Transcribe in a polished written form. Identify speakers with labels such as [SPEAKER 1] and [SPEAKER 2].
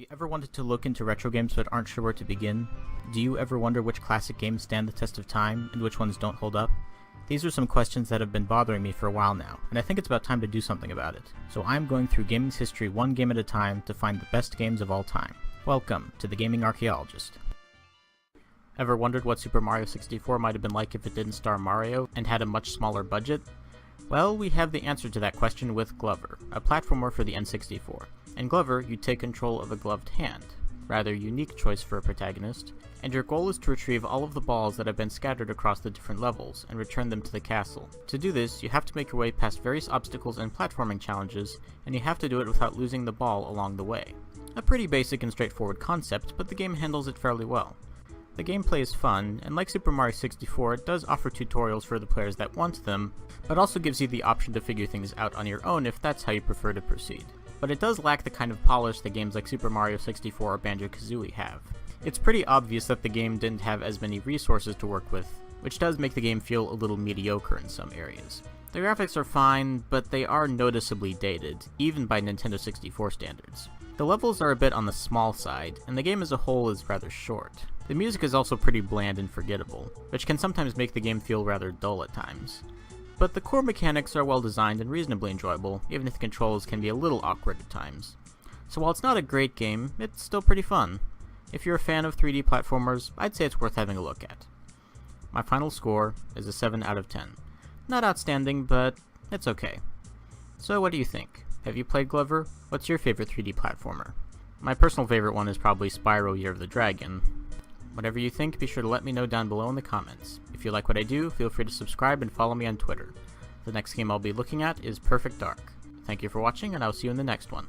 [SPEAKER 1] Have you ever wanted to look into retro games but aren't sure where to begin? Do you ever wonder which classic games stand the test of time and which ones don't hold up? These are some questions that have been bothering me for a while now, and I think it's about time to do something about it. So I'm going through gaming's history one game at a time to find the best games of all time. Welcome to the Gaming Archaeologist. Ever wondered what Super Mario 64 might have been like if it didn't star Mario and had a much smaller budget? Well, we have the answer to that question with Glover, a platformer for the N64. In Glover, you take control of a gloved hand, rather unique choice for a protagonist, and your goal is to retrieve all of the balls that have been scattered across the different levels and return them to the castle. To do this, you have to make your way past various obstacles and platforming challenges, and you have to do it without losing the ball along the way. A pretty basic and straightforward concept, but the game handles it fairly well. The gameplay is fun, and like Super Mario 64, it does offer tutorials for the players that want them, but also gives you the option to figure things out on your own if that's how you prefer to proceed. But it does lack the kind of polish that games like Super Mario 64 or Banjo-Kazooie have. It's pretty obvious that the game didn't have as many resources to work with, which does make the game feel a little mediocre in some areas. The graphics are fine, but they are noticeably dated, even by Nintendo 64 standards. The levels are a bit on the small side, and the game as a whole is rather short. The music is also pretty bland and forgettable, which can sometimes make the game feel rather dull at times. But the core mechanics are well designed and reasonably enjoyable, even if the controls can be a little awkward at times. So while it's not a great game, it's still pretty fun. If you're a fan of 3D platformers, I'd say it's worth having a look at. My final score is a 7 out of 10. Not outstanding, but it's okay. So what do you think? Have you played Glover? What's your favorite 3D platformer? My personal favorite one is probably Spyro Year of the Dragon. Whatever you think, be sure to let me know down below in the comments. If you like what I do, feel free to subscribe and follow me on Twitter. The next game I'll be looking at is Perfect Dark. Thank you for watching, and I'll see you in the next one.